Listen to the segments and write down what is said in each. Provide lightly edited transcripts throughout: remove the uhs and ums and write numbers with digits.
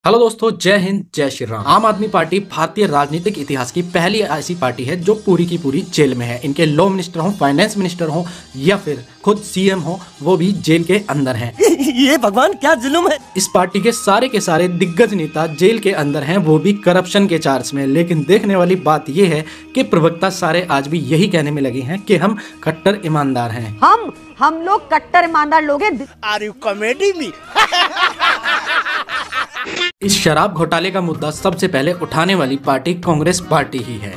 Hello दोस्तों, जय हिंद जय श्री राम। आम आदमी पार्टी भारतीय राजनीतिक इतिहास की पहली ऐसी पार्टी है जो पूरी की पूरी जेल में है। इनके लॉ मिनिस्टर हो, फाइनेंस मिनिस्टर हो या फिर खुद सीएम हो, वो भी जेल के अंदर हैं। ये भगवान क्या जुल्म है। इस पार्टी के सारे दिग्गज नेता जेल के अंदर हैं, वो भी करप्शन के चार्ज में। लेकिन देखने वाली बात ये है कि प्रवक्ता सारे आज भी यही कहने में लगे हैं कि हम कट्टर ईमानदार हैं। हम लोग कट्टर ईमानदार लोग हैं। Are you comedy me? इस शराब घोटाले का मुद्दा सबसे पहले उठाने वाली पार्टी कांग्रेस पार्टी ही है।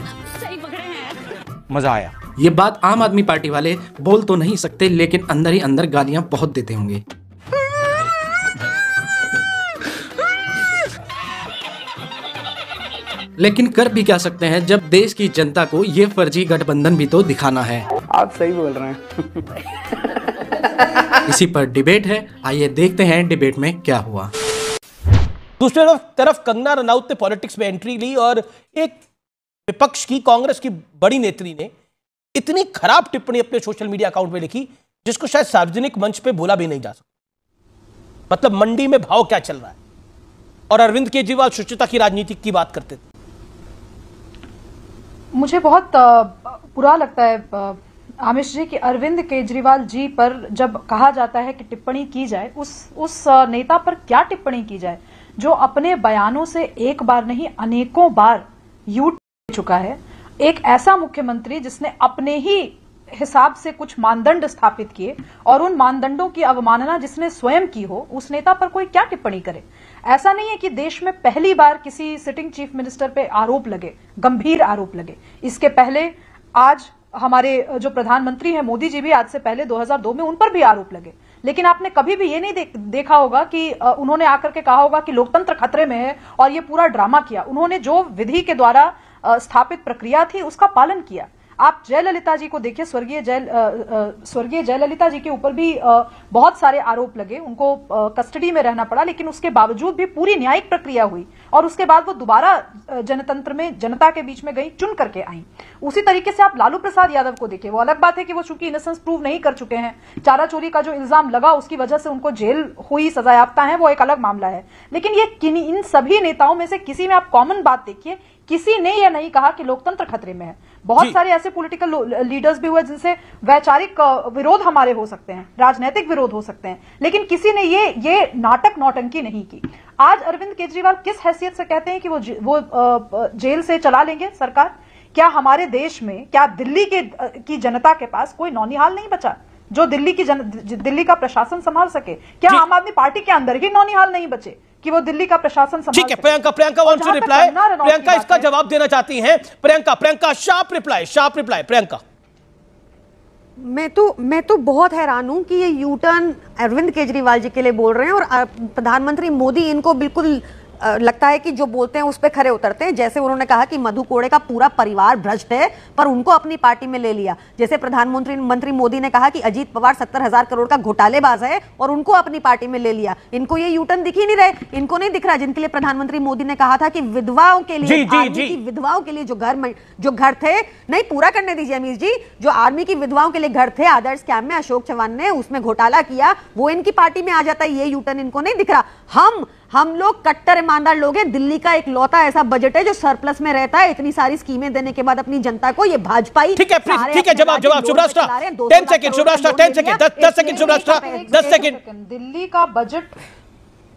मजा आया। ये बात आम आदमी पार्टी वाले बोल तो नहीं सकते, लेकिन अंदर ही अंदर गालियां बहुत देते होंगे। लेकिन कर भी क्या सकते हैं जब देश की जनता को ये फर्जी गठबंधन भी तो दिखाना है। आप सही बोल रहे हैं। इसी पर डिबेट है, आइए देखते हैं डिबेट में क्या हुआ। दूसरी तरफ कंगना रनौत ने पॉलिटिक्स में एंट्री ली और एक विपक्ष की, कांग्रेस की बड़ी नेत्री ने इतनी खराब टिप्पणी अपने सोशल मीडिया अकाउंट में लिखी जिसको शायद सार्वजनिक मंच पे बोला भी नहीं जा सकता। मतलब मंडी में भाव क्या चल रहा है। और अरविंद केजरीवाल शुचिता की राजनीति की बात करते थे। मुझे बहुत बुरा लगता है आमिश जी कि अरविंद केजरीवाल जी पर जब कहा जाता है कि टिप्पणी की जाए, उस नेता पर क्या टिप्पणी की जाए जो अपने बयानों से एक बार नहीं अनेकों बार यू चुका है। एक ऐसा मुख्यमंत्री जिसने अपने ही हिसाब से कुछ मानदंड स्थापित किए और उन मानदंडों की अवमानना जिसने स्वयं की हो, उस नेता पर कोई क्या टिप्पणी करे। ऐसा नहीं है कि देश में पहली बार किसी सिटिंग चीफ मिनिस्टर पे आरोप लगे, गंभीर आरोप लगे। इसके पहले आज हमारे जो प्रधानमंत्री हैं मोदी जी भी आज से पहले 2002 में उन पर भी आरोप लगे। लेकिन आपने कभी भी ये नहीं देखा होगा कि उन्होंने आकर के कहा होगा कि लोकतंत्र खतरे में है और ये पूरा ड्रामा किया। उन्होंने जो विधि के द्वारा स्थापित प्रक्रिया थी उसका पालन किया। आप जयललिता जी को देखिए, स्वर्गीय जयललिता जी के ऊपर भी बहुत सारे आरोप लगे, उनको कस्टडी में रहना पड़ा, लेकिन उसके बावजूद भी पूरी न्यायिक प्रक्रिया हुई और उसके बाद वो दोबारा जनतंत्र में जनता के बीच में गई, चुन करके आई। उसी तरीके से आप लालू प्रसाद यादव को देखिए। वो अलग बात है कि वो चूंकि इनोसेंस प्रूव नहीं कर चुके हैं, चारा चोरी का जो इल्जाम लगा उसकी वजह से उनको जेल हुई, सजायाफ्ता है, वो एक अलग मामला है। लेकिन ये इन सभी नेताओं में से किसी में आप कॉमन बात देखिए, किसी ने यह नहीं कहा कि लोकतंत्र खतरे में है। बहुत सारे ऐसे पॉलिटिकल लीडर्स भी हुए जिनसे वैचारिक विरोध हमारे हो सकते हैं, राजनीतिक विरोध हो सकते हैं, लेकिन किसी ने ये नाटक नौटंकी नहीं की। आज अरविंद केजरीवाल किस हैसियत से कहते हैं कि वो जेल से चला लेंगे सरकार? क्या हमारे देश में, क्या दिल्ली की जनता के पास कोई नौनिहाल नहीं बचा जो दिल्ली का प्रशासन संभाल सके? क्या आम आदमी पार्टी के अंदर ही नौनिहाल नहीं बचे कि वो दिल्ली का प्रशासन संभाल? ठीक है Priyanka wants to reply. Priyanka इसका जवाब देना चाहती हैं। Priyanka sharp reply Priyanka. मैं तो बहुत हैरान हूं कि ये यू टर्न अरविंद केजरीवाल जी के लिए बोल रहे हैं और प्रधानमंत्री मोदी इनको बिल्कुल लगता है कि जो बोलते हैं उस पर खरे उतरते हैं। जैसे उन्होंने कहा कि मधु कोड़े का पूरा परिवार भ्रष्ट है पर उनको अपनी पार्टी में ले लिया। जैसे प्रधानमंत्री मोदी ने कहा कि अजीत पवार 70,000 करोड़ का घोटालेबाज है और उनको अपनी पार्टी में ले लिया। इनको ये यूटर्न दिख ही नहीं रहे, इनको नहीं दिख रहा जिनके लिए प्रधानमंत्री मोदी ने कहा था कि विधवाओं के लिए, आर्मी की विधवाओं के लिए जो घर थे, नहीं पूरा करने दीजिए अमीर जी, जो आर्मी की विधवाओं के लिए घर थे आदर्श कैंप में, अशोक चौहान ने उसमें घोटाला किया, वो इनकी पार्टी में आ जाता है। ये यूटर्न इनको नहीं दिख रहा। हम लोग कट्टर ईमानदार लोग हैं। दिल्ली का एक लौता ऐसा बजट है जो सरप्लस में रहता है। इतनी सारी स्कीमें देने के बाद अपनी जनता को ये भाजपा ही। ठीक है जवाब शुभराष्ट्र 10 सेकंड शुभराष्ट्र 10 सेकंड शुभराष्ट्र 10 सेकंड।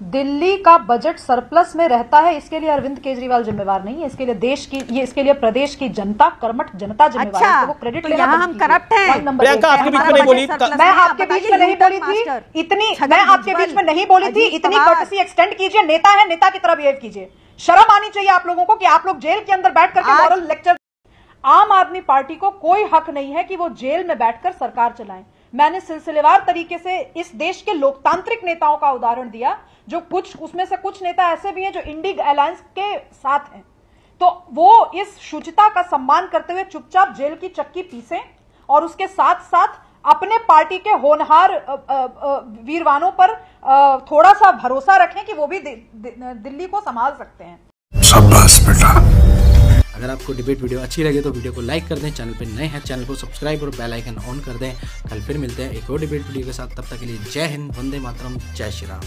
दिल्ली का बजट सरप्लस में रहता है, इसके लिए अरविंद केजरीवाल जिम्मेवार नहीं है। इसके लिए इसके लिए प्रदेश की जनता, कर्मठ जनता जिम्मेवार है। वो क्रेडिट लेना यहाँ हम करप्ट हैं। प्रियंका आपके बीच में नहीं बोली, मैं आपके बीच में नहीं बोली थी इतनी, मैं आपके बीच में नहीं बोली थी इतनी कर्टसी एक्सटेंड कीजिए। नेता है, नेता की तरह बिहेव कीजिए। शर्म आनी चाहिए आप लोगों को कि आप लोग जेल के अंदर बैठ करके मॉरल लेक्चर। आम आदमी पार्टी को कोई हक नहीं है कि वो जेल में बैठकर सरकार चलाएं। मैंने सिलसिलेवार तरीके से इस देश के लोकतांत्रिक नेताओं का उदाहरण दिया, जो उसमें से कुछ नेता ऐसे भी हैं जो इंडी अलायंस के साथ हैं। तो वो इस शुचिता का सम्मान करते हुए चुपचाप जेल की चक्की पीसें और उसके साथ साथ अपने पार्टी के होनहार वीरवानों पर थोड़ा सा भरोसा रखें कि वो भी दिल्ली को संभाल सकते हैं। शाबाश बेटा। अगर आपको डिबेट वीडियो अच्छी लगे तो वीडियो को लाइक कर दें, चैनल पर नए हैं चैनल को सब्सक्राइब और बेल आइकन ऑन कर दें। कल फिर मिलते हैं एक और डिबेट वीडियो के साथ, तब तक के लिए जय हिंद, वंदे मातरम, जय श्री राम।